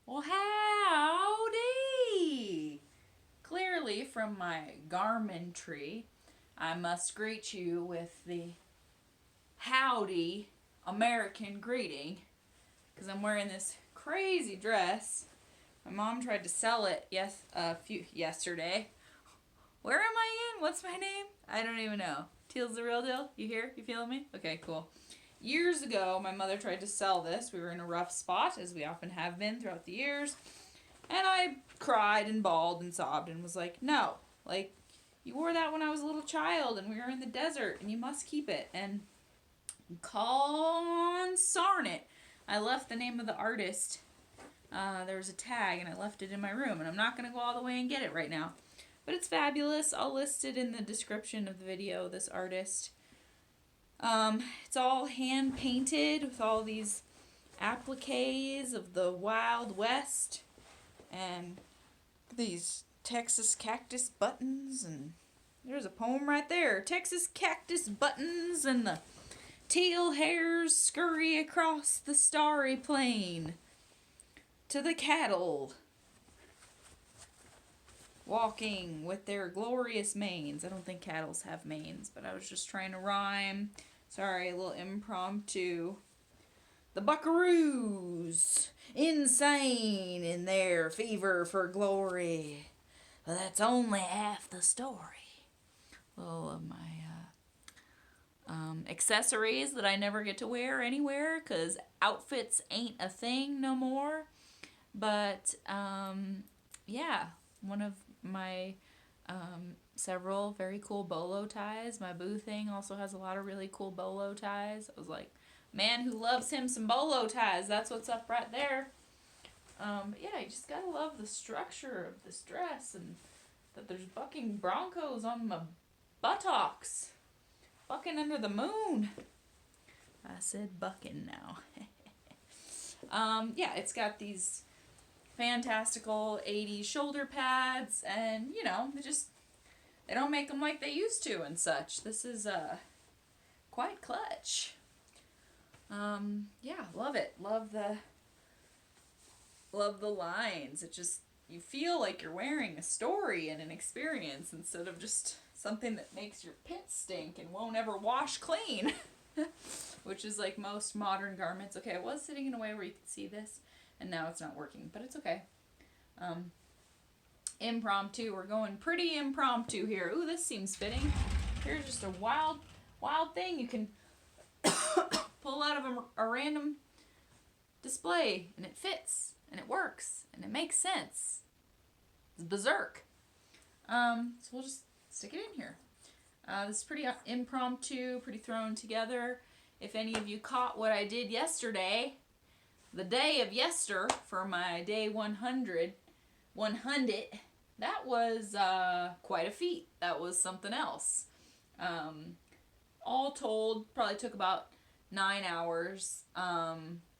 Well, howdy! Clearly, from my garmentry, I must greet you with the howdy American greeting because I'm wearing this crazy dress. My mom tried to sell it yesterday. Where am I in? What's my name? I don't even know. Teal's the real deal? You here? You feeling me? Okay, cool. Years ago, my mother tried to sell this. We were in a rough spot, as we often have been throughout the years. And I cried and bawled and sobbed and was like, no, like, you wore that when I was a little child and we were in the desert and you must keep it. And consarn it, I left the name of the artist. There was a tag and I left it in my room, and I'm not going to go all the way and get it right now. But it's fabulous. I'll list it in the description of the video, this artist. It's all hand painted with all these appliques of the Wild West and these Texas cactus buttons, and there's a poem right there. Texas cactus buttons and the teal hares scurry across the starry plain to the cattle walking with their glorious manes. I don't think cattle have manes, but I was just trying to rhyme. Sorry, a little impromptu. The buckaroos, insane in their fever for glory. Well, that's only half the story. Little of my accessories that I never get to wear anywhere because outfits ain't a thing no more. But yeah, one of my several very cool bolo ties. My boo thing also has a lot of really cool bolo ties. I was like, man who loves him some bolo ties. That's what's up right there. But yeah, you just gotta love the structure of this dress and that there's bucking broncos on my buttocks. Bucking under the moon. I said bucking now. Yeah, it's got these fantastical 80s shoulder pads, and you know, they don't make them like they used to and such. This is quite clutch. Yeah, love it. Love the lines. It just, you feel like you're wearing a story and an experience instead of just something that makes your pits stink and won't ever wash clean. Which is like most modern garments. Okay, I was sitting in a way where you could see this, and now it's not working, but it's okay. Impromptu. We're going pretty impromptu here. Ooh, this seems fitting. Here's just a wild thing you can pull out of a random display, and it fits, and it works, and it makes sense. It's berserk. So we'll just stick it in here. This is pretty impromptu, pretty thrown together. If any of you caught what I did yesterday, the day of yester, for my day 100, that was quite a feat. That was something else. All told, probably took about 9 hours. I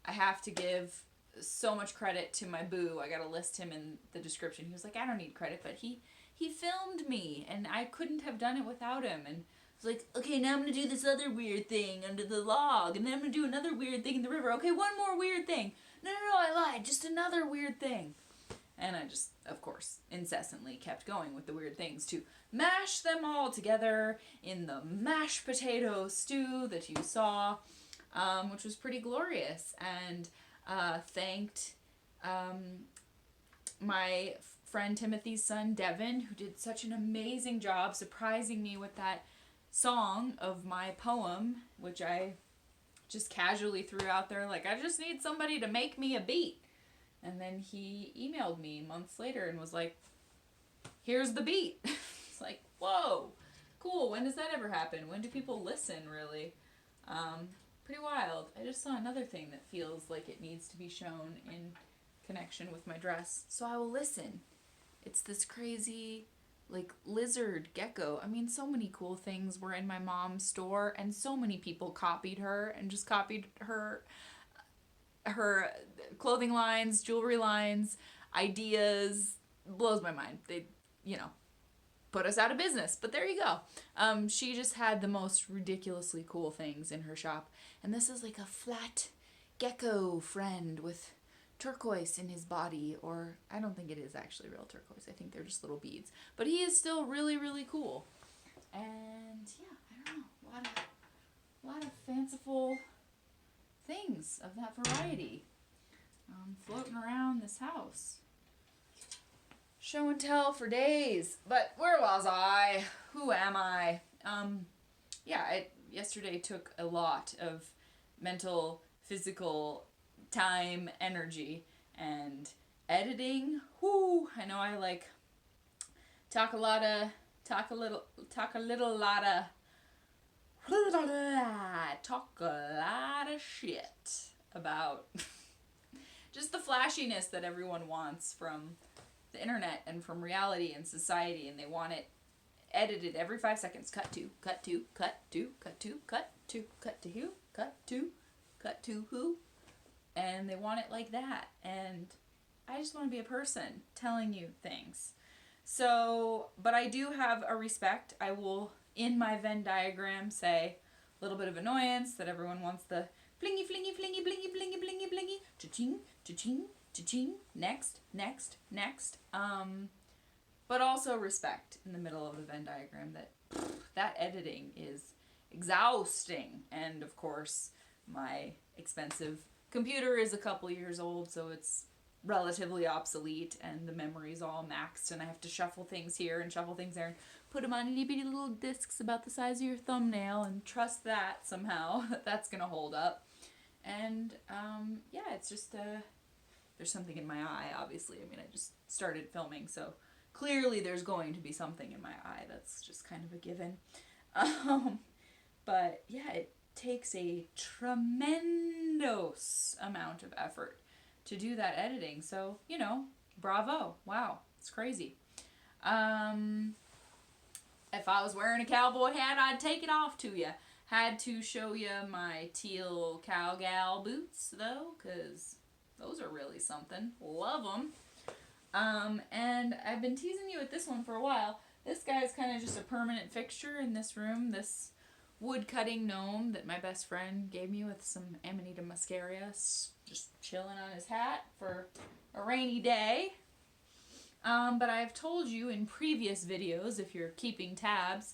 have to give so much credit to my boo. I gotta list him in the description. He was like, I don't need credit, but he filmed me, and I couldn't have done it without him. And I was like, okay, now I'm gonna do this other weird thing under the log, and then I'm gonna do another weird thing in the river. Okay, one more weird thing. No, I lied. Just another weird thing. And I just, of course, incessantly kept going with the weird things to mash them all together in the mashed potato stew that you saw, which was pretty glorious. And thanked my friend Timothy's son, Devin, who did such an amazing job surprising me with that song of my poem, which I just casually threw out there like, I just need somebody to make me a beat. And then he emailed me months later and was like, here's the beat. It's like, whoa, cool. When does that ever happen? When do people listen, really? Pretty wild. I just saw another thing that feels like it needs to be shown in connection with my dress, so I will listen. It's this crazy, like, lizard gecko. I mean, so many cool things were in my mom's store, and so many people copied her and just copied her clothing lines, jewelry lines, ideas. Blows my mind. They, put us out of business, but there you go. She just had the most ridiculously cool things in her shop, and this is like a flat gecko friend with turquoise in his body, or I don't think it is actually real turquoise. I think they're just little beads. But he is still really, really cool. And yeah, I don't know, a lot of fanciful things of that variety floating around this house. Show and tell for days. But where was I? Who am I? Yesterday took a lot of mental, physical time, energy, and editing. I know I talk a lot of shit about just the flashiness that everyone wants from the internet and from reality and society, and they want it edited every 5 seconds. Cut to, cut to, cut to, cut to, cut to, cut to who, cut to who, and they want it like that. And I just want to be a person telling you things. So, but I do have a respect. I will, in my Venn diagram, say a little bit of annoyance that everyone wants the blingy, flingy, flingy, blingy, blingy, blingy, blingy, cha-ching, cha-ching, cha-ching, next. But also respect in the middle of the Venn diagram that editing is exhausting. And of course, my expensive computer is a couple years old, so it's relatively obsolete, and the memory's all maxed, and I have to shuffle things here and shuffle things there and put them on itty bitty little discs about the size of your thumbnail and trust that somehow that's gonna hold up. And it's just there's something in my eye, obviously. I mean, I just started filming, so clearly there's going to be something in my eye. That's just kind of a given. But yeah, it takes a tremendous amount of effort to do that editing. So, bravo. Wow, it's crazy. If I was wearing a cowboy hat, I'd take it off to you. Had to show you my teal cowgal boots, though, because those are really something. Love them. And I've been teasing you with this one for a while. This guy is kind of just a permanent fixture in this room. This wood-cutting gnome that my best friend gave me with some Amanita muscaria, just chilling on his hat for a rainy day. But I've told you in previous videos, if you're keeping tabs,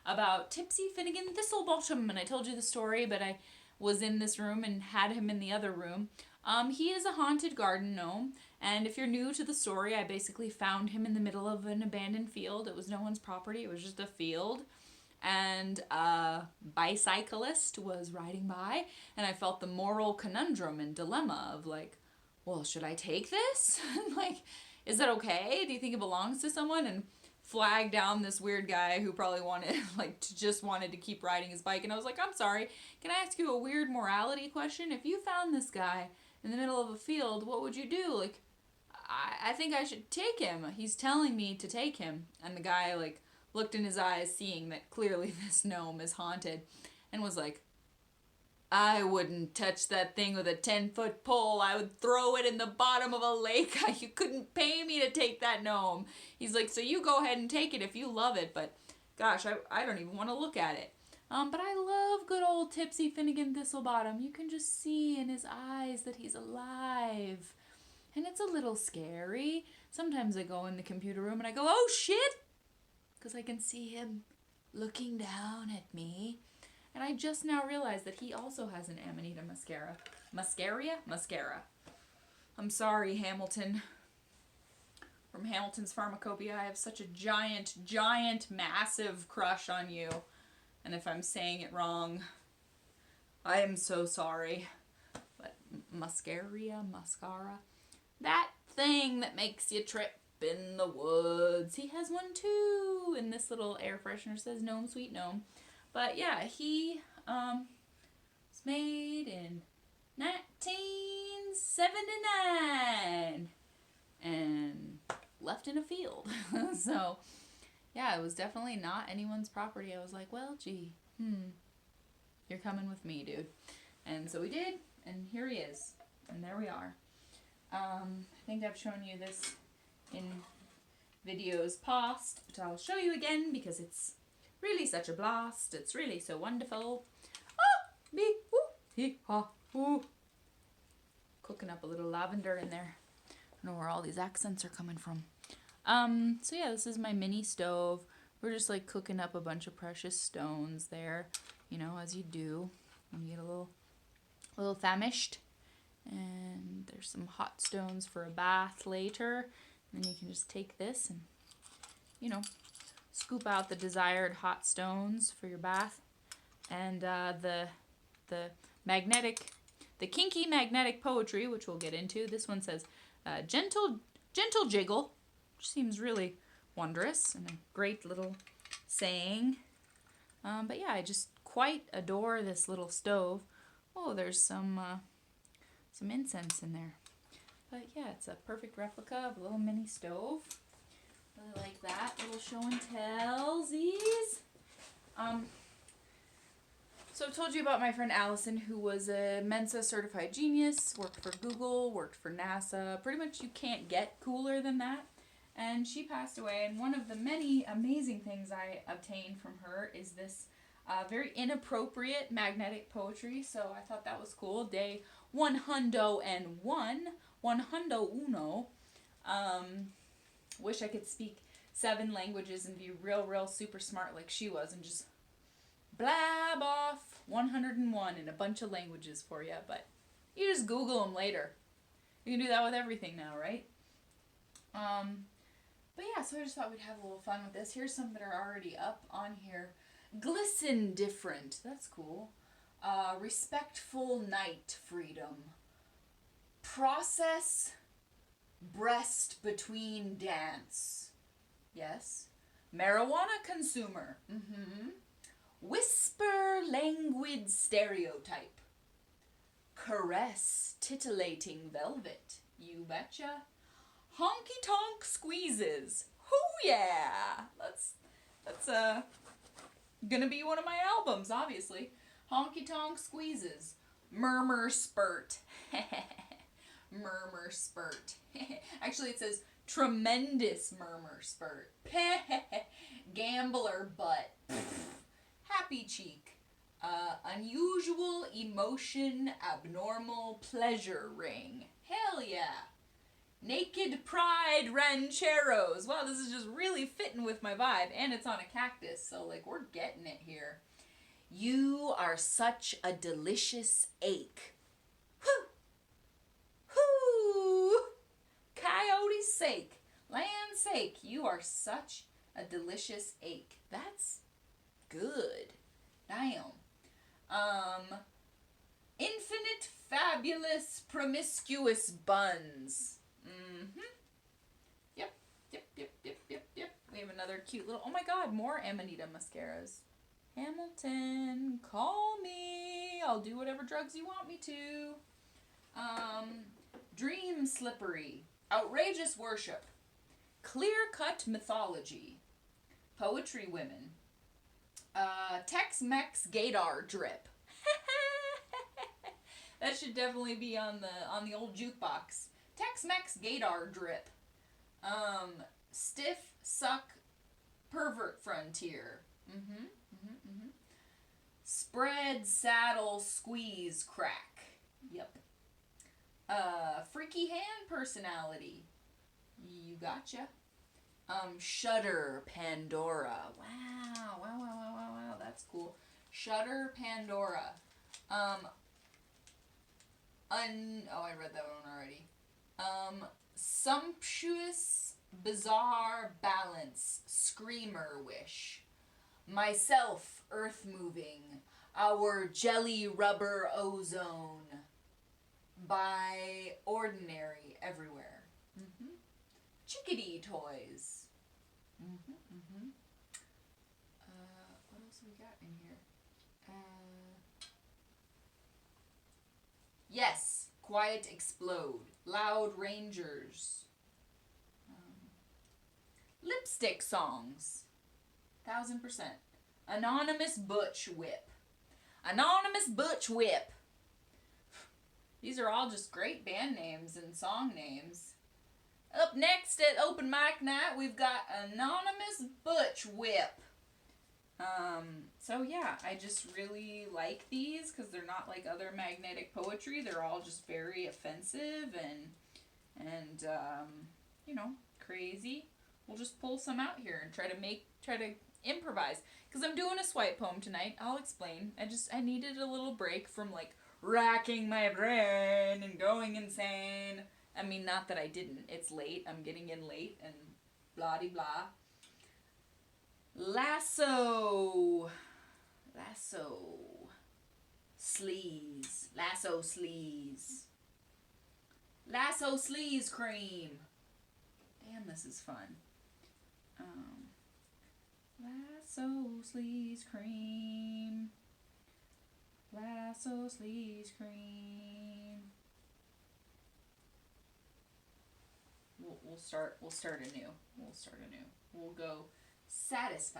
about Tipsy Finnegan Thistlebottom, and I told you the story, but I was in this room and had him in the other room. He is a haunted garden gnome, and if you're new to the story, I basically found him in the middle of an abandoned field. It was no one's property, it was just a field. And a bicyclist was riding by, and I felt the moral conundrum and dilemma of well, should I take this? Is that okay? Do you think it belongs to someone? And flag down this weird guy who probably wanted to keep riding his bike. And I was like, I'm sorry, can I ask you a weird morality question? If you found this guy in the middle of a field, what would you do? I think I should take him. He's telling me to take him. And the guy looked in his eyes, seeing that clearly this gnome is haunted, and was like, I wouldn't touch that thing with a 10-foot pole. I would throw it in the bottom of a lake. You couldn't pay me to take that gnome. He's like, so you go ahead and take it if you love it, but gosh, I don't even want to look at it. But I love good old Tipsy Finnegan Thistlebottom. You can just see in his eyes that he's alive. And it's a little scary. Sometimes I go in the computer room and I go, oh shit! Because I can see him looking down at me. And I just now realized that he also has an Amanita muscaria. Muscaria. I'm sorry, Hamilton. From Hamilton's Pharmacopoeia, I have such a giant, massive crush on you. And if I'm saying it wrong, I am so sorry. But mascara. That thing that makes you trip in the woods. He has one too. And this little air freshener says gnome, sweet gnome. But yeah, he was made in 1979 and left in a field. So yeah, it was definitely not anyone's property. I was like, well, gee, you're coming with me, dude. And so we did, and here he is. And there we are. I think I've shown you this in videos past, but I'll show you again because it's really such a blast. It's really so wonderful. cooking up a little lavender in there. I don't know where all these accents are coming from. So yeah, this is my mini stove. We're just like cooking up a bunch of precious stones there, you know, as you do when you get a little famished. And there's some hot stones for a bath later. And then you can just take this and, you know, scoop out the desired hot stones for your bath. And the kinky magnetic poetry, which we'll get into. This one says, gentle jiggle, which seems really wondrous and a great little saying. But yeah, I just quite adore this little stove. Oh, there's some incense in there. But yeah, it's a perfect replica of a little mini stove. Really like that. Little show and tellsies. So I've told you about my friend Allison, who was a Mensa certified genius, worked for Google, worked for NASA. Pretty much you can't get cooler than that. And she passed away, and one of the many amazing things I obtained from her is this very inappropriate magnetic poetry. So I thought that was cool. Day 101. Wish I could speak 7 languages and be real super smart like she was and just blab off 101 in a bunch of languages for you, but you just Google them later. You can do that with everything now, right? But yeah, so I just thought we'd have a little fun with this. Here's some that are already up on here. Glisten different. That's cool. Respectful night freedom. Process breast between dance. Yes. Marijuana consumer. Whisper languid stereotype. Caress titillating velvet. You betcha. Honky tonk squeezes. Hoo yeah! That's gonna be one of my albums, obviously. Honky tonk squeezes. Murmur spurt. Murmur spurt. Actually, it says tremendous murmur spurt. Gambler butt. Happy cheek. Unusual emotion, abnormal pleasure ring. Hell yeah. Naked pride rancheros. Wow, this is just really fitting with my vibe. And it's on a cactus, so like we're getting it here. You are such a delicious ache. Whoo! Whoo! Coyote's sake. Land's sake. You are such a delicious ache. That's good. Damn. Infinite fabulous promiscuous buns. Yep. We have another cute little, oh my god, more Amanita mascaras. Hamilton, call me. I'll do whatever drugs you want me to. Dream slippery. Outrageous worship. Clear-cut mythology. Poetry women. Tex-Mex gaydar drip. That should definitely be on the old jukebox. Tex-Mex gaydar drip. Stiff suck pervert frontier. Spread saddle squeeze crack. Yep. Freaky hand personality. You gotcha. Shudder Pandora. Wow. That's cool. Shudder Pandora. I read that one already. Sumptuous, bizarre balance, screamer wish. Myself, earth moving, our jelly rubber ozone. By ordinary everywhere. Chickadee toys. What else we got in here? Yes, quiet explode. Loud rangers. Lipstick songs. 1000%. Anonymous butch whip. Anonymous butch whip. These are all just great band names and song names. Up next at Open Mic Night, we've got Anonymous Butch Whip. So yeah, I just really like these because they're not like other magnetic poetry. They're all just very offensive and you know, crazy. We'll just pull some out here and try to improvise. Because I'm doing a swipe poem tonight. I'll explain. I needed a little break from like racking my brain and going insane. I mean, not that I didn't. It's late. I'm getting in late and blah de blah. Lasso. Lasso. Sleaze. Lasso sleaze. Lasso sleaze cream. Damn, this is fun. Lasso sleaze cream. Lasso sleaze cream. We'll start anew. We'll go satisfy.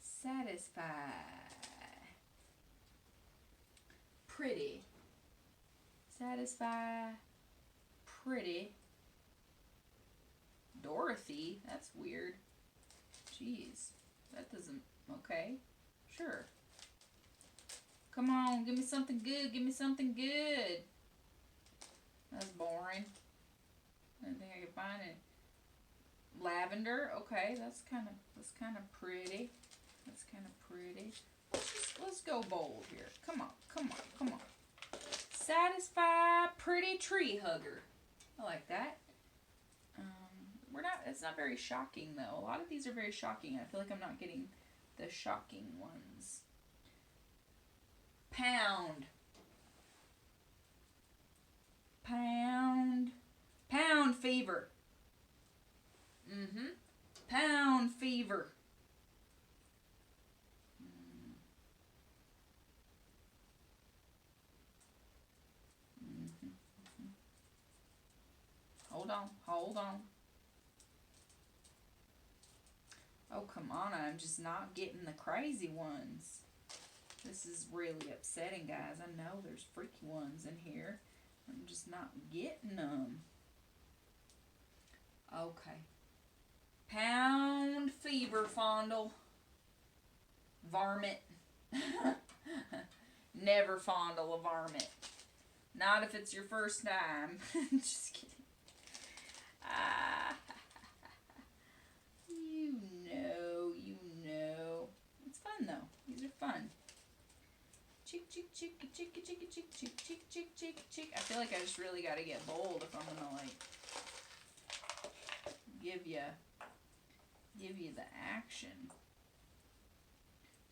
Satisfy. Pretty. Satisfy. Pretty. Dorothy? That's weird. Jeez. That doesn't... Okay. Sure. Come on, give me something good. Give me something good. That's boring. I didn't think I could find it. Lavender. Okay, that's kind of pretty. That's kind of pretty. Let's go bold here. Come on. Satisfy pretty tree hugger. I like that. It's not very shocking though. A lot of these are very shocking. I feel like I'm not getting the shocking ones. Pound. Pound fever. Pound fever. Hold on. Oh, come on. I'm just not getting the crazy ones. This is really upsetting, guys. I know there's freaky ones in here. I'm just not getting them. Okay. Pound fever fondle. Varmint. Never fondle a varmint. Not if it's your first time. Just kidding. You know. It's fun though. These are fun. Chick. I feel like I just really gotta get bold if I'm gonna like give you the action.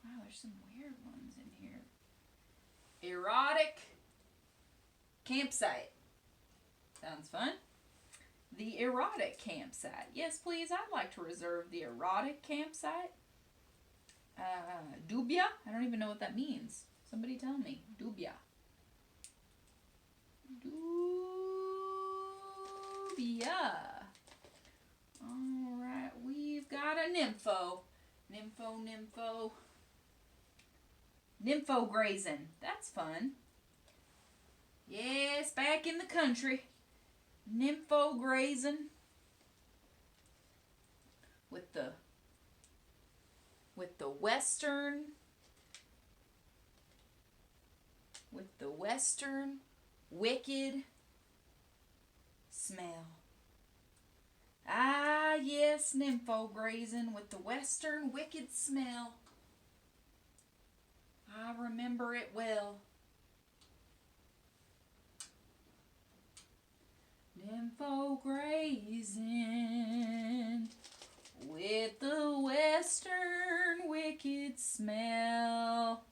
Wow, there's some weird ones in here. Erotic campsite. Sounds fun. The erotic campsite. Yes, please. I'd like to reserve the erotic campsite. Dubia? I don't even know what that means. Somebody tell me. Dubia. Alright, we've got a nympho. Nympho grazing. That's fun. Yes, back in the country. Nympho grazing. With the western wicked smell. Ah, yes, nympho grazing with the western wicked smell. I remember it well. Nympho grazing with the western wicked smell.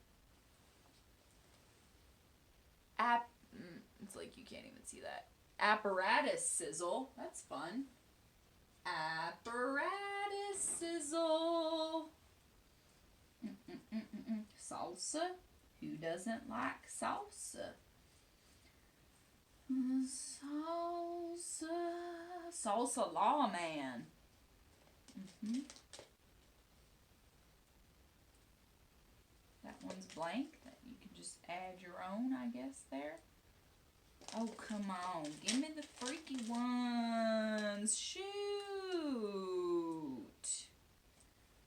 It's like you can't even see that. Apparatus sizzle. That's fun. Apparatus sizzle. Salsa. Who doesn't like salsa? Salsa lawman. That one's blank. That you can just add your own, I guess, there. Oh, come on. Give me the freaky ones. Shoot.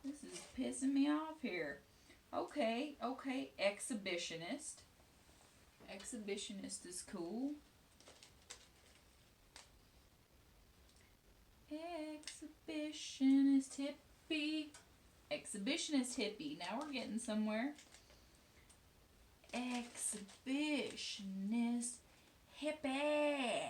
This is Okay, okay. Exhibitionist. Exhibitionist is cool. Exhibitionist hippie. Exhibitionist hippie. Now we're getting somewhere. Exhibitionist hippie.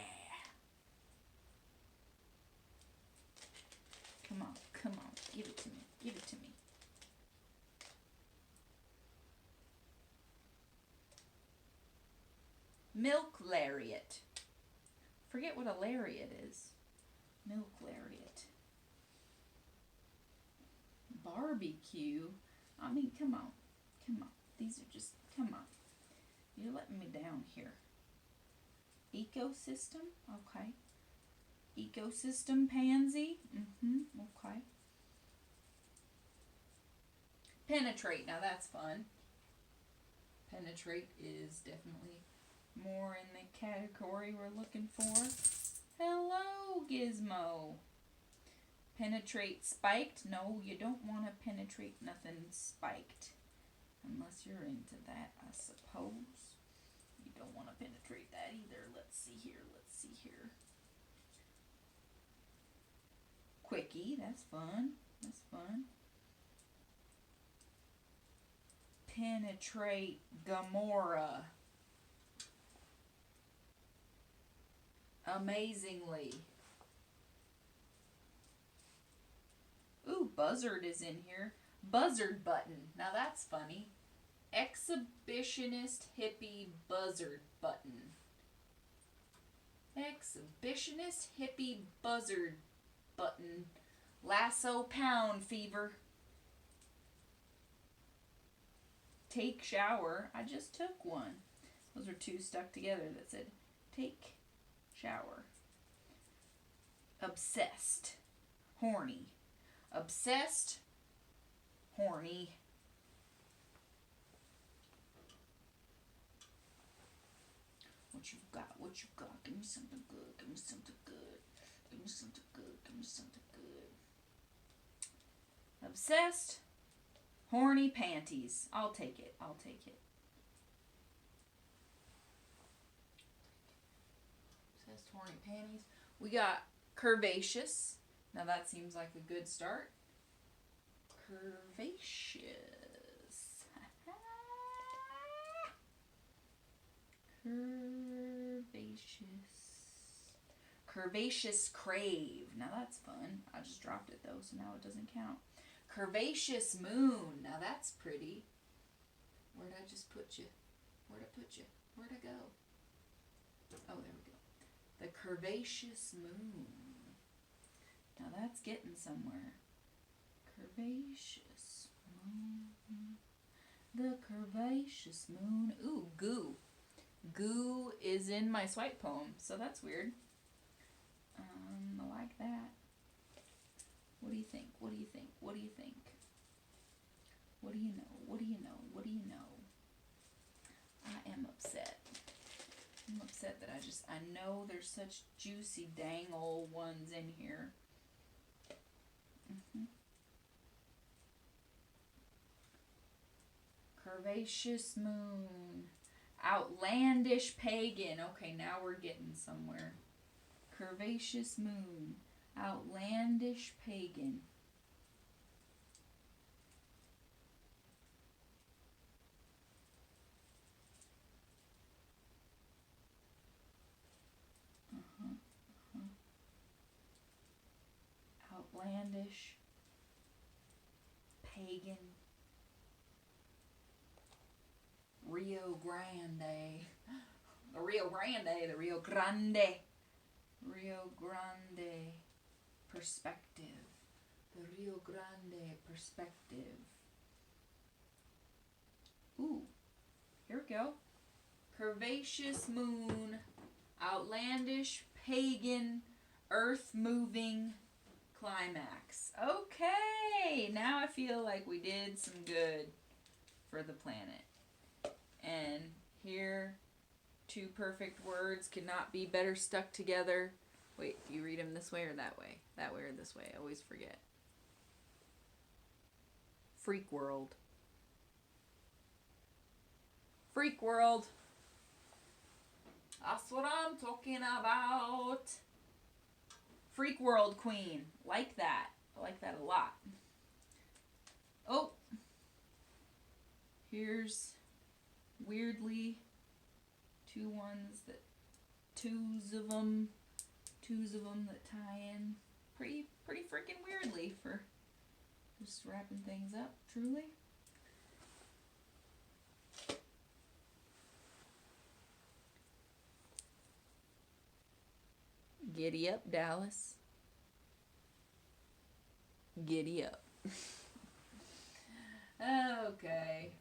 Come on, come on. Give it to me. Give it to me. Milk lariat. Forget what a lariat is. Milk lariat. Barbecue. I mean, come on. Come on. These are just, come on. You're letting me down here. Ecosystem. Okay. Ecosystem pansy. Okay. Penetrate. Now that's fun. Penetrate is definitely more in the category we're looking for. Hello, Gizmo. Penetrate spiked. No, you don't want to penetrate nothing spiked. Unless you're into that, I suppose. You don't want to penetrate that either. Let's see here. Let's see here. Quickie. That's fun. That's fun. Penetrate Gamora. Amazingly. Ooh, buzzard is in here. Buzzard button. Now that's funny. Exhibitionist hippie buzzard button. Exhibitionist hippie buzzard button. Lasso pound fever. Take shower. I just took one. Those are two stuck together that said take shower. Obsessed. Horny. Obsessed. Horny. What you got? What you got? Give me something good. Give me something good. Give me something good. Give me something good. Obsessed. Horny panties. I'll take it. I'll take it. Obsessed horny panties. We got curvaceous. Now that seems like a good start. Curvaceous. Curvaceous crave. Now that's fun. I just dropped it though, so now it doesn't count. Curvaceous moon. Now that's pretty. Where'd I just put you? Where'd I put you? Where'd I go? Oh, there we go. The curvaceous moon. Now that's getting somewhere. Curvaceous moon. The curvaceous moon. Ooh, goo. Goo is in my swipe poem, so that's weird. I like that. What do you think? What do you think? What do you think? What do you know? What do you know? What do you know? I am upset. I'm upset that I know there's such juicy dang old ones in here. Curvaceous moon. Outlandish pagan. Okay, now we're getting somewhere. Curvaceous moon. Outlandish pagan. Outlandish pagan. Rio Grande. The Rio Grande. The Rio Grande. Rio Grande perspective. The Rio Grande perspective. Ooh, here we go. Curvaceous moon, outlandish, pagan, earth-moving climax. Okay, now I feel like we did some good for the planet. And here, two perfect words could not be better stuck together. Wait, do you read them this way or that way? That way or this way? I always forget. Freak world. Freak world. That's what I'm talking about. Freak world queen. Like that. I like that a lot. Oh. Here's weirdly twos of them that tie in pretty freaking weirdly for just wrapping things up, truly. Giddy up, Dallas. Giddy up. Okay.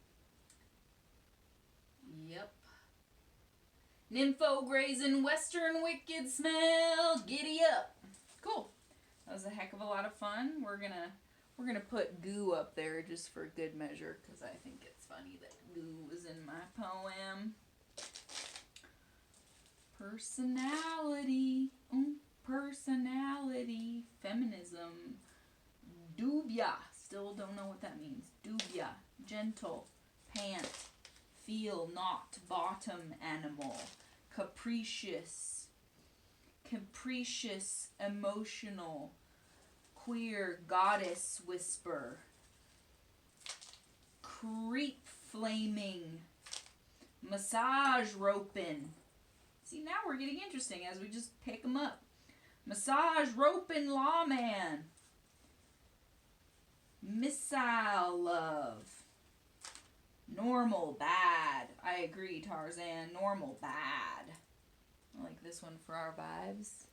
Yep. Nympho grazing western wicked smell. Giddy up. Cool. That was a heck of a lot of fun. We're gonna put goo up there just for good measure because I think it's funny that goo was in my poem. Personality. Personality. Feminism. Dubia. Still don't know what that means. Dubia. Gentle. Pant. Feel not. Bottom animal. Capricious. Capricious. Emotional. Queer. Goddess whisper. Creep flaming. Massage roping. See, now we're getting interesting as we just pick them up. Massage roping lawman. Missile love. Normal bad. I agree, Tarzan. Normal bad. I like this one for our vibes.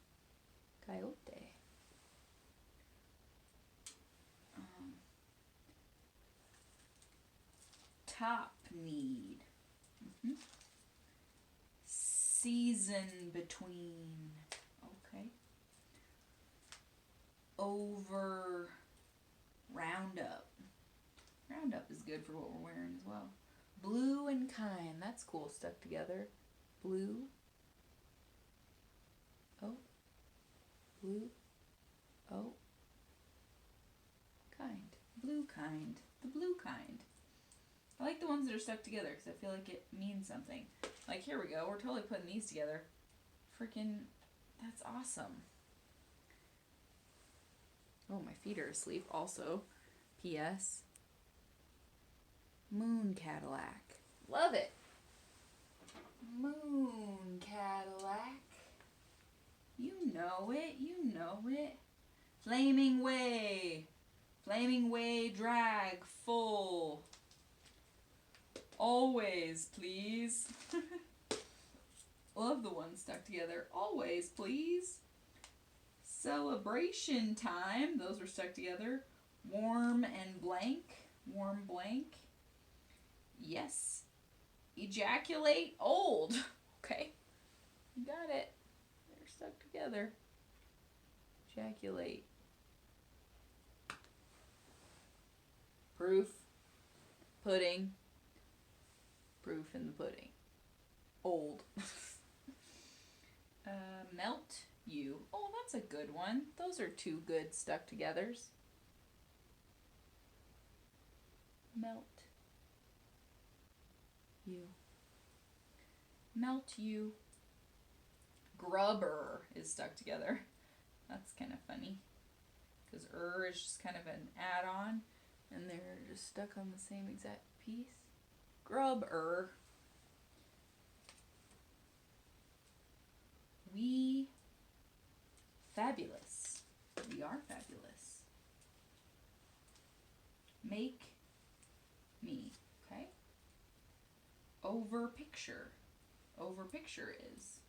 Coyote. Top need. Season between. Okay. Over. Roundup. Roundup is good for what we're wearing as well. Blue and kind. That's cool. Stuck together. Blue. Oh. Blue. Oh. Kind. Blue kind. The blue kind. I like the ones that are stuck together because I feel like it means something. Like, here we go. We're totally putting these together. Freaking, that's awesome. Oh, my feet are asleep also. P.S. Moon Cadillac. Love it. Moon Cadillac. You know it. You know it. Flaming Way. Flaming Way drag full. Always, please. Love the ones stuck together. Always, please. Celebration time. Those are stuck together. Warm and blank. Warm blank. Yes. Ejaculate old. Okay. You got it. They're stuck together. Ejaculate. Proof. Pudding. Proof in the pudding. Old. Melt you. Oh, that's a good one. Those are two good stuck togethers. Melt you. Melt you. Grubber is stuck together. That's kind of funny. Because is just kind of an add-on. And they're just stuck on the same exact piece. Grubber. We fabulous. We are fabulous. Make me. Okay. Over picture. Over picture is.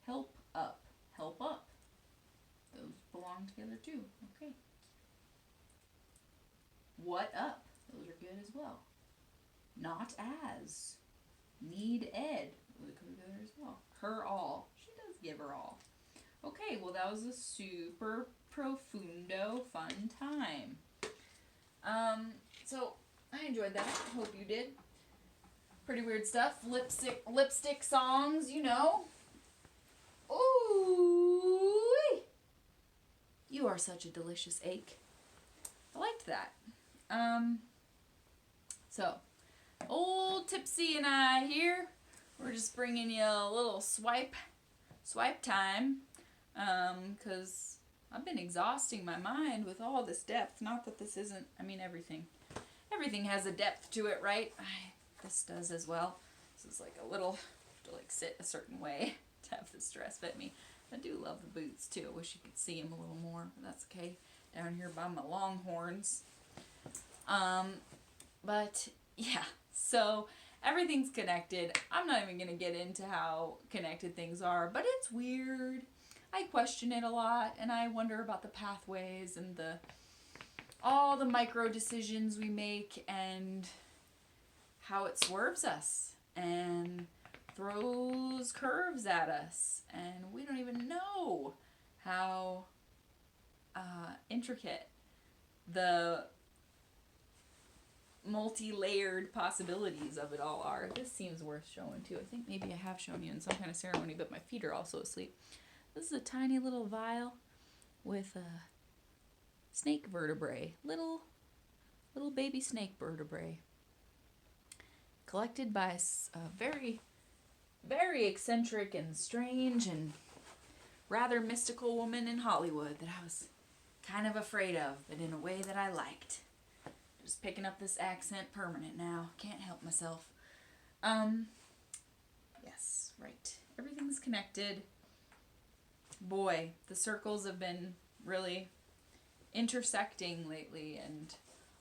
Help up. Help up. Those belong together too. Okay. What up? Those are good as well. Not as. Need ed. Those come together as well. Her all. She does give her all. Okay, well that was a super profundo fun time. So I enjoyed that. Hope you did. Pretty weird stuff. Lipstick songs, you know. Ooh. You are such a delicious ache. I liked that. So, old Tipsy and I here, we're just bringing you a little swipe time, because I've been exhausting my mind with all this depth. Not that this isn't, I mean, everything has a depth to it, right? This does as well. This is like a little, to like sit a certain way to have this dress fit me. I do love the boots too. I wish you could see them a little more, but that's okay. Down here by my longhorns. But yeah, so everything's connected. I'm not even going to get into how connected things are, but it's weird. I question it a lot, and I wonder about the pathways and all the micro decisions we make and how it swerves us and throws curves at us, and we don't even know how intricate the multi-layered possibilities of it all are. This seems worth showing too. I think maybe I have shown you in some kind of ceremony, but my feet are also asleep. This is a tiny little vial with a snake vertebrae, little baby snake vertebrae, collected by a very, very eccentric and strange and rather mystical woman in Hollywood that I was kind of afraid of, but in a way that I liked. Just picking up this accent permanent now. Can't help myself. Yes, right. Everything's connected. Boy, the circles have been really intersecting lately, and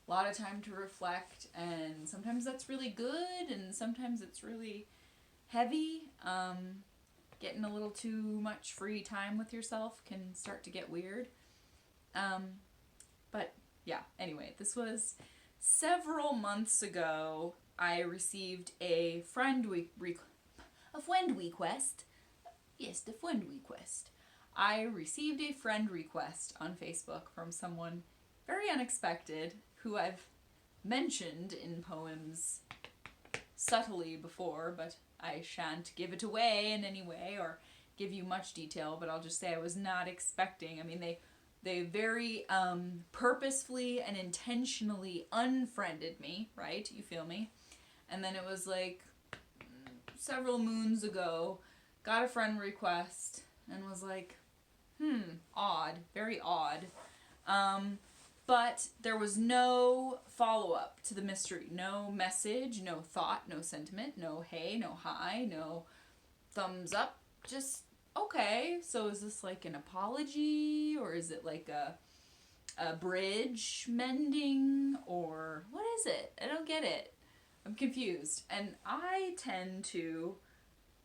a lot of time to reflect, and sometimes that's really good, and sometimes it's really heavy. Getting a little too much free time with yourself can start to get weird. But yeah, anyway, this was several months ago. I received a friend request. Yes, the friend request. I received a friend request on Facebook from someone very unexpected who I've mentioned in poems subtly before, but I shan't give it away in any way or give you much detail, but I'll just say I was not expecting. I mean, they very purposefully and intentionally unfriended me, right? You feel me? And then it was like several moons ago, got a friend request and was like, odd, very odd. But there was no follow-up to the mystery. No message, no thought, no sentiment, no hey, no hi, no thumbs up. Just, okay, so is this like an apology, or is it like a bridge mending, or what is it? I don't get it. I'm confused. And I tend to,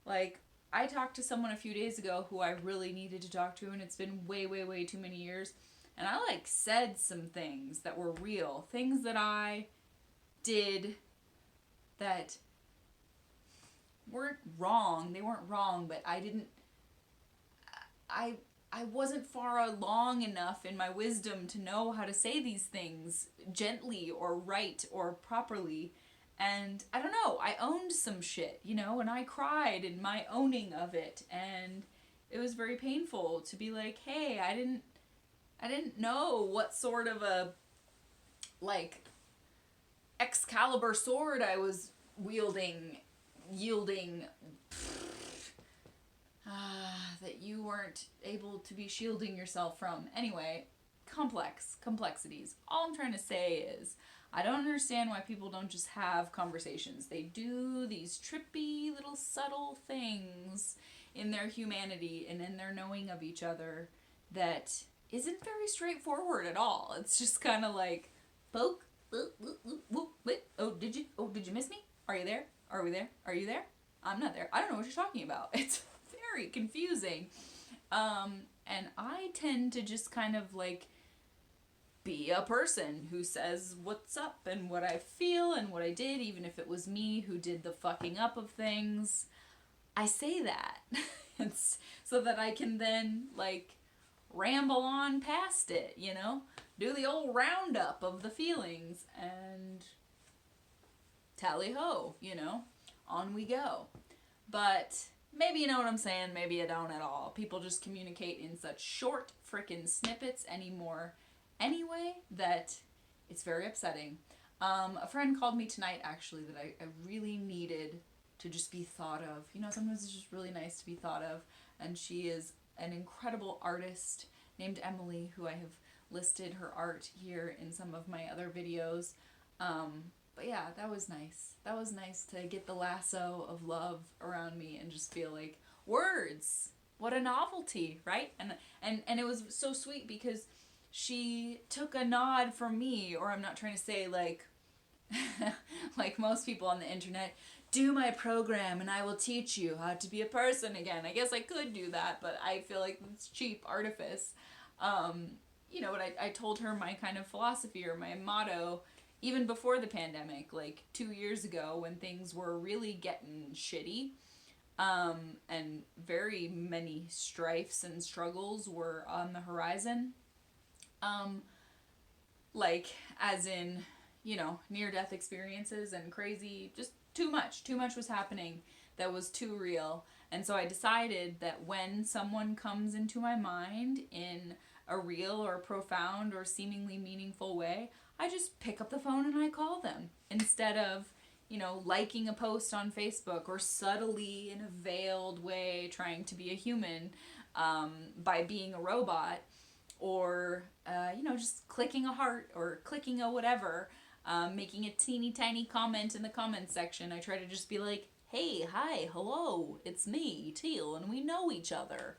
like, I talked to someone a few days ago who I really needed to talk to, and it's been way, way, way too many years. And I, like, said some things that were real. Things that I did that weren't wrong. They weren't wrong, but I wasn't far along enough in my wisdom to know how to say these things gently or right or properly. And I don't know, I owned some shit, you know, and I cried in my owning of it. And it was very painful to be like, hey, I didn't know what sort of a, like, Excalibur sword I was yielding, that you weren't able to be shielding yourself from. Anyway, complexities. All I'm trying to say is, I don't understand why people don't just have conversations. They do these trippy little subtle things in their humanity and in their knowing of each other that isn't very straightforward at all. It's just kind of like, poke, did you miss me? Are you there? Are we there? Are you there? I'm not there. I don't know what you're talking about. It's very confusing. And I tend to just kind of like be a person who says what's up and what I feel and what I did, even if it was me who did the fucking up of things. I say that. It's so that I can then, like, ramble on past it, you know? Do the old roundup of the feelings and tally-ho, you know? On we go. But maybe you know what I'm saying, maybe you don't at all. People just communicate in such short frickin' snippets anymore anyway that it's very upsetting. A friend called me tonight, actually, that I really needed to just be thought of. You know, sometimes it's just really nice to be thought of. And she is an incredible artist named Emily, who I have listed her art here in some of my other videos. But yeah, that was nice. That was nice to get the lasso of love around me and just feel like, words, what a novelty, right? And it was so sweet because she took a nod from me, or I'm not trying to say like like most people on the internet, do my program and I will teach you how to be a person again. I guess I could do that, but I feel like it's cheap artifice. You know, but I told her my kind of philosophy or my motto even before the pandemic, like 2 years ago when things were really getting shitty. And very many strifes and struggles were on the horizon. Like, as in, you know, near-death experiences and crazy, just too much was happening that was too real. And so I decided that when someone comes into my mind in a real or profound or seemingly meaningful way, I just pick up the phone and I call them instead of, you know, liking a post on Facebook or subtly in a veiled way trying to be a human by being a robot, or, you know, just clicking a heart or clicking a whatever, making a teeny tiny comment in the comments section. I try to just be like, hey, hi, hello, it's me, Teal, and we know each other.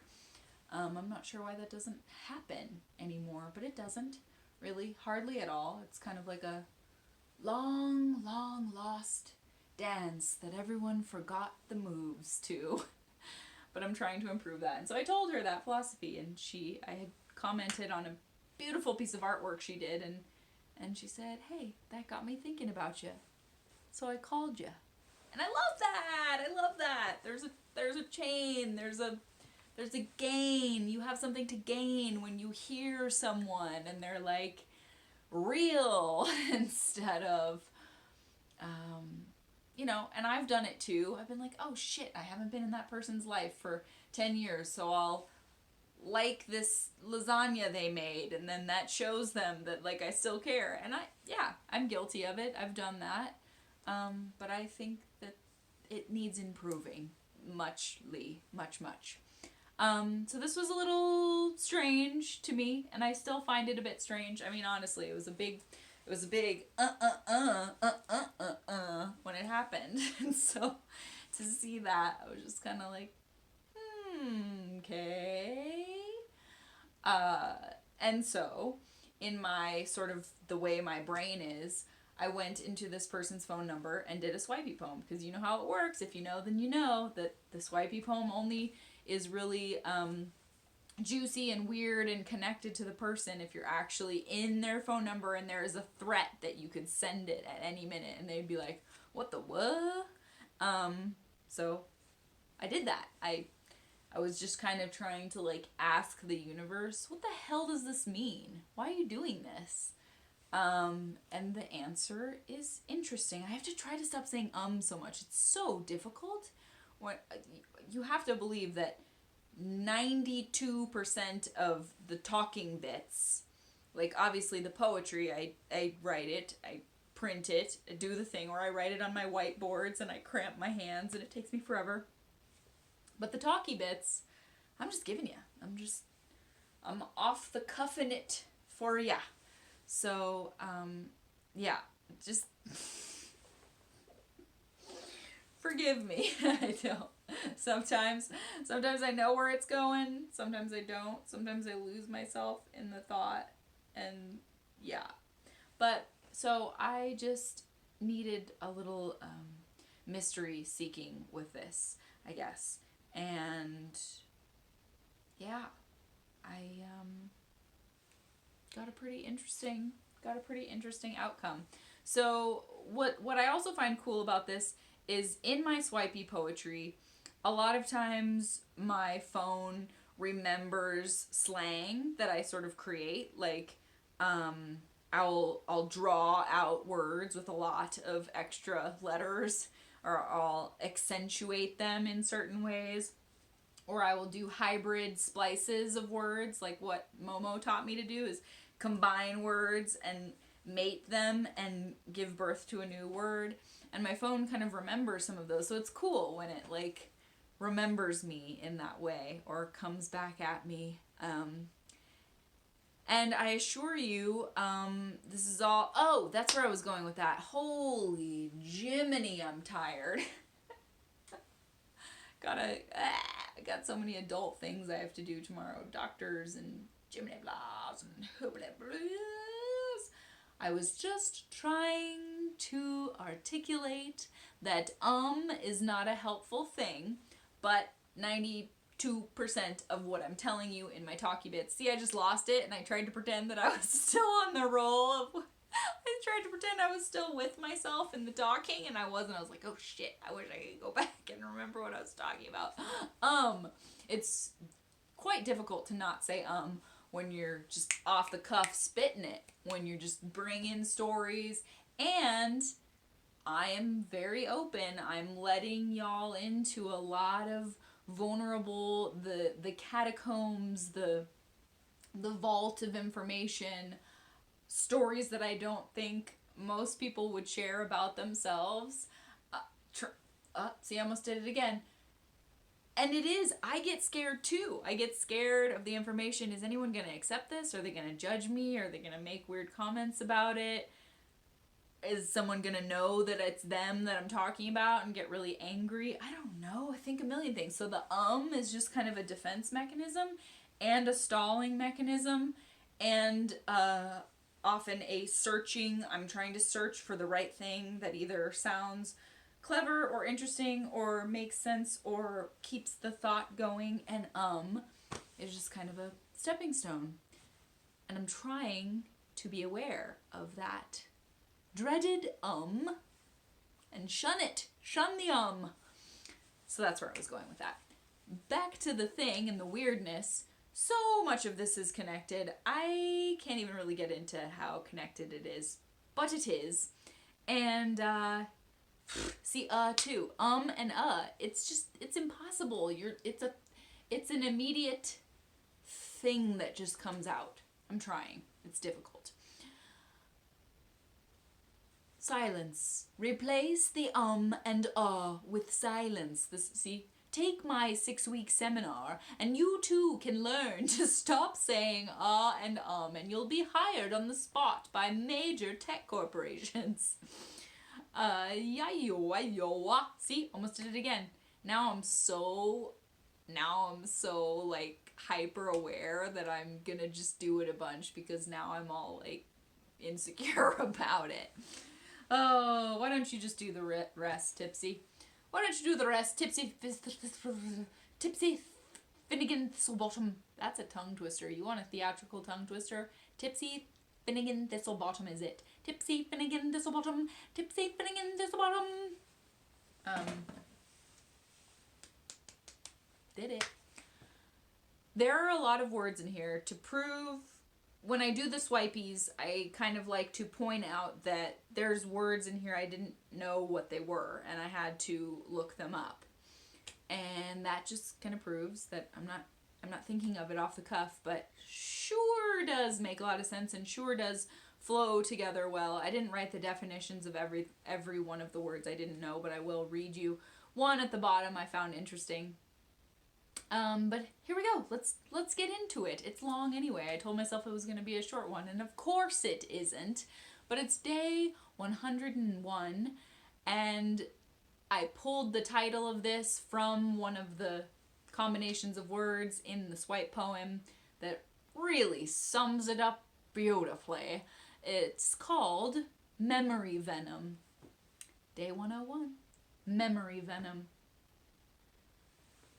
I'm not sure why that doesn't happen anymore, but it doesn't really, hardly at all. It's kind of like a long, long lost dance that everyone forgot the moves to. But I'm trying to improve that. And so I told her that philosophy, and I had commented on a beautiful piece of artwork she did, and she said, hey, that got me thinking about you. So I called you. And I love that. I love that. There's a chain. There's a gain. You have something to gain when you hear someone and they're like real instead of, you know, and I've done it too. I've been like, oh shit, I haven't been in that person's life for 10 years, so I'll like this lasagna they made, and then that shows them that, like, I still care. And I'm guilty of it. I've done that. But I think that it needs improving much. So this was a little strange to me, and I still find it a bit strange. I mean, honestly, it was a big when it happened. And so to see that, I was just kind of like, okay. And so in my sort of the way my brain is, I went into this person's phone number and did a swipey poem, because you know how it works. If you know, then you know that the swipey poem only is really juicy and weird and connected to the person if you're actually in their phone number and there is a threat that you could send it at any minute and they'd be like, what the what? So I did that. I was just kind of trying to like ask the universe, what the hell does this mean? Why are you doing this? And the answer is interesting. I have to try to stop saying so much. It's so difficult. When you have to believe that 92% of the talking bits, like obviously the poetry, I write it, I print it, I do the thing where I write it on my whiteboards and I cramp my hands and it takes me forever. But the talky bits, I'm just giving you. I'm off the cuffing it for ya. So, yeah, just forgive me. I don't. Sometimes I know where it's going. Sometimes I don't. Sometimes I lose myself in the thought. And yeah. But so I just needed a little mystery seeking with this, I guess. And yeah, I got a pretty interesting outcome. So what I also find cool about this is in my swipey poetry, a lot of times my phone remembers slang that I sort of create. Like, I'll draw out words with a lot of extra letters, or I'll accentuate them in certain ways, or I will do hybrid splices of words, like what Momo taught me to do is combine words and mate them and give birth to a new word. And my phone kind of remembers some of those. So it's cool when it like remembers me in that way or comes back at me. And I assure you, this is all... Oh, that's where I was going with that. Holy Jiminy, I'm tired. I got so many adult things I have to do tomorrow. Doctors and Jiminy blahs and hoobly blues. I was just trying to articulate that is not a helpful thing, but 92% of what I'm telling you in my talkie bits. See, I just lost it and I tried to pretend that I was still on the roll of... I tried to pretend I was still with myself in the talking and I wasn't. I was like, oh shit, I wish I could go back and remember what I was talking about. It's quite difficult to not say when you're just off the cuff spitting it, when you're just bringing stories, and I am very open. I'm letting y'all into a lot of vulnerable, the catacombs, the vault of information, stories that I don't think most people would share about themselves. See, I almost did it again. And it is, I get scared too. I get scared of the information. Is anyone going to accept this? Are they going to judge me? Are they going to make weird comments about it? Is someone going to know that it's them that I'm talking about and get really angry? I don't know. I think a million things. So the is just kind of a defense mechanism and a stalling mechanism and often a searching. I'm trying to search for the right thing that either sounds clever or interesting or makes sense or keeps the thought going, and is just kind of a stepping stone. And I'm trying to be aware of that dreaded and shun it. Shun the So that's where I was going with that. Back to the thing and the weirdness. So much of this is connected. I can't even really get into how connected it is, but it is. And see, too. And it's impossible. It's an immediate thing that just comes out. I'm trying. It's difficult. Silence. Replace the and with silence. Take my 6-week seminar, and you too can learn to stop saying and you'll be hired on the spot by major tech corporations. See, almost did it again. Now I'm so like hyper aware that I'm gonna just do it a bunch because now I'm all like insecure about it. Oh, why don't you just do the rest, Tipsy? Why don't you do the rest, Tipsy Finnegan Thistlebottom? That's a tongue twister. You want a theatrical tongue twister? Tipsy Finnegan Thistlebottom is it. Tipsy Finnegan Thistlebottom. Tipsy Finnegan Thistlebottom. Did it. There are a lot of words in here to prove. When I do the swipies, I kind of like to point out that there's words in here I didn't know what they were, and I had to look them up. And that just kind of proves that I'm not thinking of it off the cuff, but sure does make a lot of sense and sure does flow together well. I didn't write the definitions of every one of the words I didn't know, but I will read you one at the bottom I found interesting. But here we go. Let's get into it. It's long anyway. I told myself it was going to be a short one, and of course it isn't. But it's day 101, and I pulled the title of this from one of the combinations of words in the swipe poem that really sums it up beautifully. It's called Memory Venom. Day 101. Memory Venom.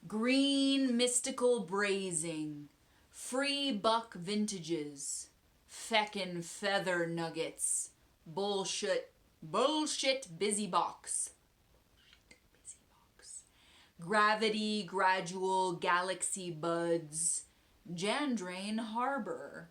Green mystical brazing, free buck vintages, feckin' feather nuggets, bullshit busy box, gravity gradual galaxy buds, Jandrain Harbor,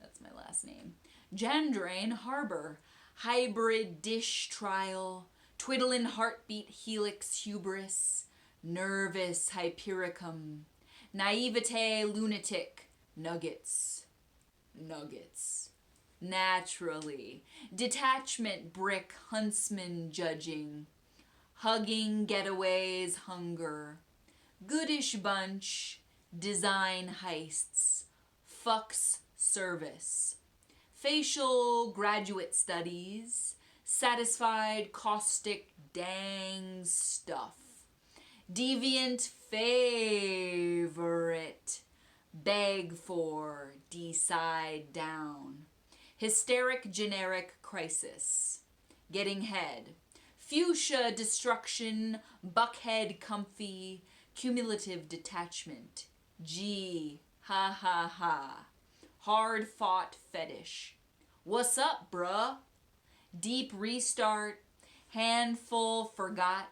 that's my last name, Jandrain Harbor, hybrid dish trial, twiddlin' heartbeat helix hubris, nervous hypericum, naivete lunatic, nuggets. naturally. Detachment brick huntsman judging. Hugging getaways hunger. Goodish bunch, design heists. Fucks service. Facial graduate studies. Satisfied caustic dang stuff. Deviant favorite. Beg for, decide down. Hysteric generic crisis. Getting head. Fuchsia destruction, buckhead comfy, cumulative detachment. Gee, ha ha ha. Hard fought fetish. What's up, bruh? Deep restart, handful forgot,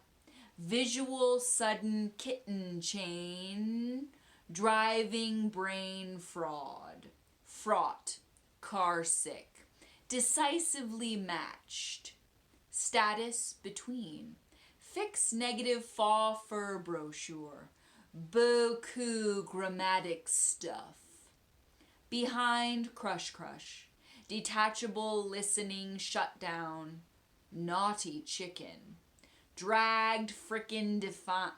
visual sudden kitten chain, driving brain fraud, fraught, car sick, decisively matched, status between, fix negative fall fur brochure, beaucoup grammatic stuff, behind crush, detachable listening shutdown, naughty chicken, dragged friggin' defined,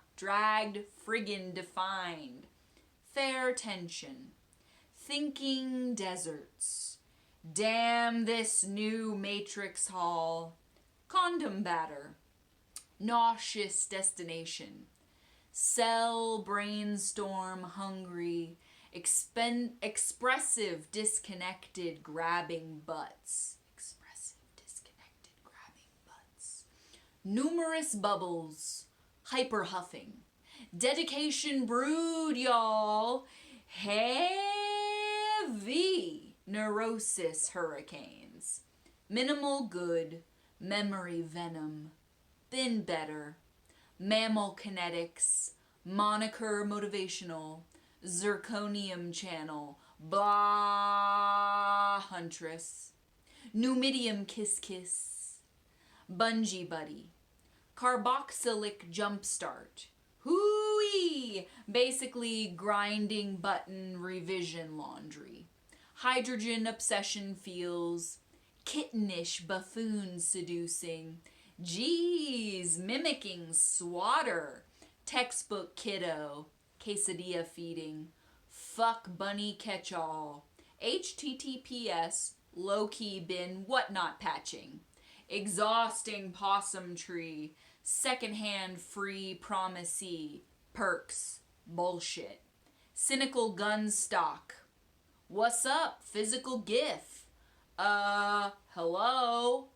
fair tension, thinking deserts, damn this new matrix hall, condom batter, nauseous destination, cell brainstorm hungry, expressive disconnected grabbing butts. Numerous bubbles, hyper huffing. Dedication brood, y'all. Heavy neurosis hurricanes. Minimal good, memory venom. Been better. Mammal kinetics, moniker motivational, zirconium channel, blah huntress. Numidium kiss, bungee buddy. Carboxylic jumpstart. Hooey! Basically grinding button revision laundry. Hydrogen obsession feels. Kittenish buffoon seducing. Geez, mimicking swatter. Textbook kiddo. Quesadilla feeding. Fuck bunny catch-all. HTTPS low-key bin whatnot patching. Exhausting possum tree. Secondhand free promisee. Perks. Bullshit. Cynical gun stock. What's up? Physical gif. Hello?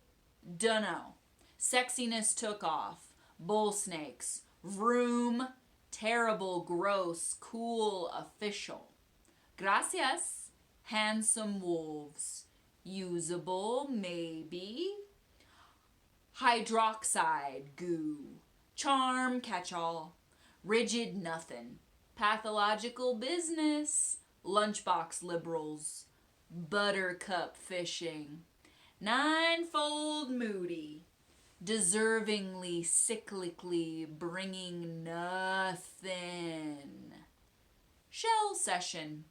Dunno. Sexiness took off. Bull snakes. Vroom. Terrible, gross, cool, official. Gracias. Handsome wolves. Usable, maybe. Hydroxide goo. Charm catch-all. Rigid nothing. Pathological business. Lunchbox liberals. Buttercup fishing. Ninefold moody. Deservingly, cyclically bringing nothing. Shell session.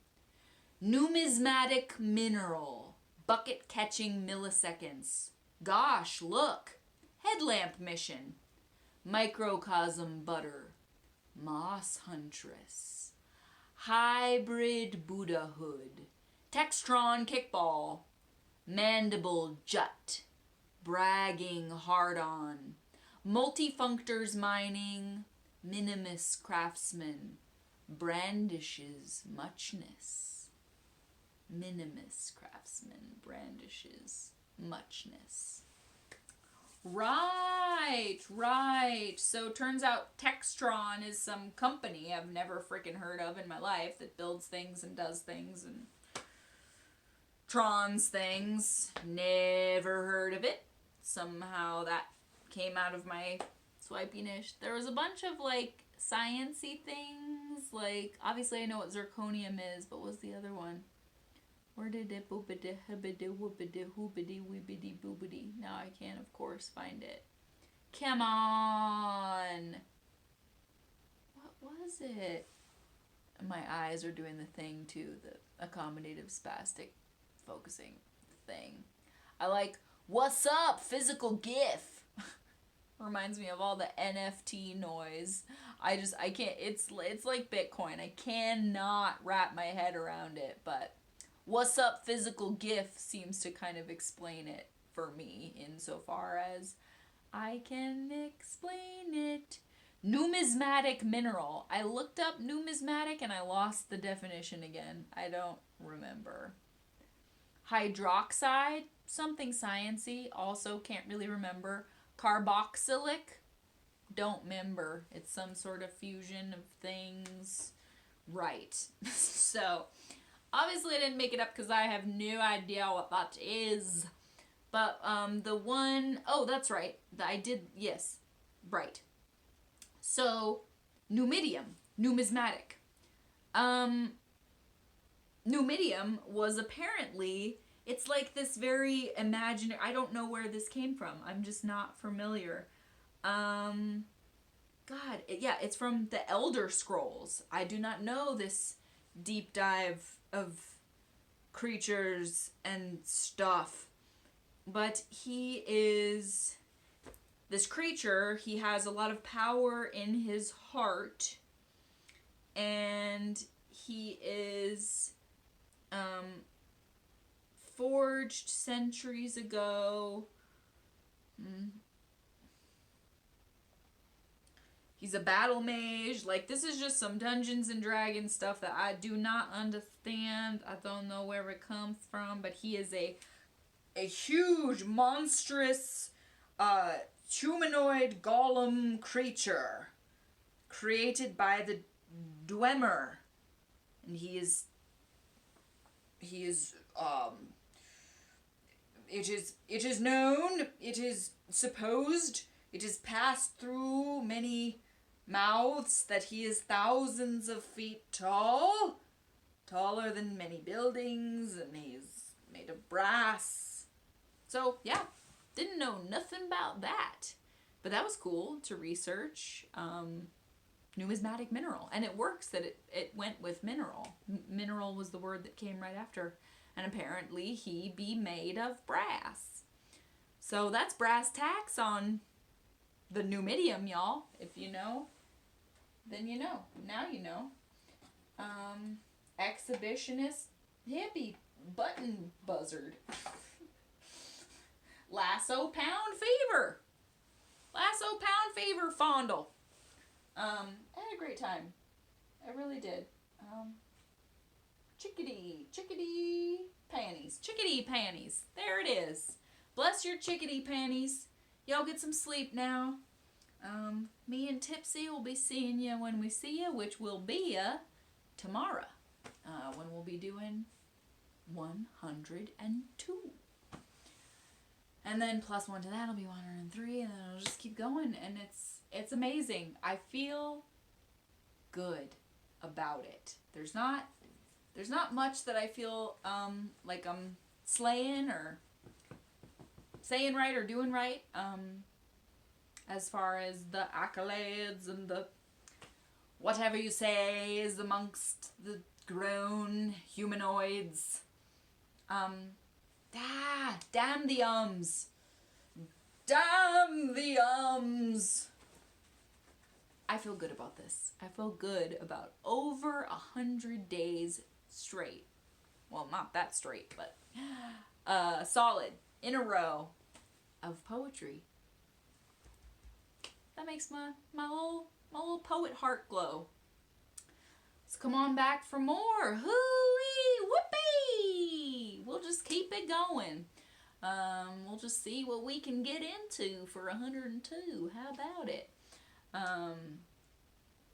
Numismatic mineral. Bucket catching milliseconds. Gosh, look. Headlamp mission. Microcosm butter. Moss huntress. Hybrid Buddhahood. Textron kickball. Mandible jut. Bragging hard on. Multifunctors mining. Minimus craftsman. Brandishes muchness. Minimus craftsman brandishes muchness. Right. So turns out Textron is some company I've never freaking heard of in my life that builds things and does things and trons things. Never heard of it. Somehow that came out of my swipiness. There was a bunch of like science-y things. Like obviously I know what zirconium is, but what's the other one? Where did it boopity hibbity whoopity hoopity weebity boobity? Now I can't, of course, find it. Come on! What was it? My eyes are doing the thing too, the accommodative spastic focusing thing. I like, what's up, physical GIF? Reminds me of all the NFT noise. I can't, it's like Bitcoin. I cannot wrap my head around it, but what's up, physical GIF seems to kind of explain it for me insofar as I can explain it. Numismatic mineral. I looked up numismatic and I lost the definition again. I don't remember. Hydroxide, something sciencey, also can't really remember. Carboxylic, don't remember. It's some sort of fusion of things. Right. So, obviously I didn't make it up because I have no idea what that is. But the one, oh, that's right. I did, yes, right. So, numismatic. Numidium was apparently, it's like this very imaginary, I don't know where this came from. I'm just not familiar. It's from the Elder Scrolls. I do not know this deep dive of creatures and stuff. But he is this creature. He has a lot of power in his heart. And he is forged centuries ago. He's a battle mage. Like, this is just some Dungeons and Dragons stuff that I do not understand. I don't know where it comes from, but he is a huge, monstrous, humanoid golem creature created by the Dwemer. And it is known, it is supposed, it is passed through many mouths that he is thousands of feet tall, taller than many buildings, and he's made of brass. So, yeah, didn't know nothing about that. But that was cool to research. Numismatic mineral. And it works that it went with mineral. Mineral was the word that came right after. And apparently he be made of brass. So that's brass tacks on the Numidium, y'all. If you know, then you know. Now you know. Exhibitionist hippie button buzzard. Lasso pound fever. Lasso pound fever fondle. I had a great time. I really did. Chickadee panties. Chickadee panties. There it is. Bless your chickadee panties. Y'all get some sleep now. Me and Tipsy will be seeing you when we see you, which will be tomorrow. When we'll be doing 102. And then plus one to that will be 103, and then it'll just keep going, and it's amazing. I feel good about it. There's not much that I feel like I'm slaying or saying right or doing right. As far as the accolades and the whatever you say is amongst the grown humanoids. Damn the ums. Damn the ums. I feel good about this. I feel good about over 100 days straight. Well, not that straight, but solid in a row of poetry. That makes my little poet heart glow. Let's come on back for more. Hoo-wee, whoopee! We'll just keep it going. We'll just see what we can get into for 102. How about it?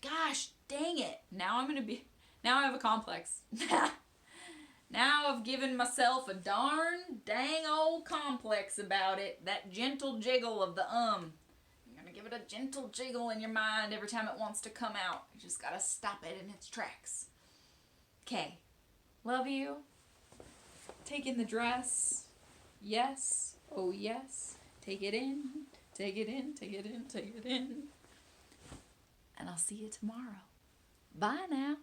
Gosh, dang it. Now I have a complex. Now I've given myself a dang old complex about it. That gentle jiggle of the You're gonna give it a gentle jiggle in your mind every time it wants to come out. You just gotta stop it in its tracks. Okay. Love you. Take in the dress. Yes. Oh, yes. Take it in. Take it in. Take it in. Take it in. And I'll see you tomorrow. Bye now.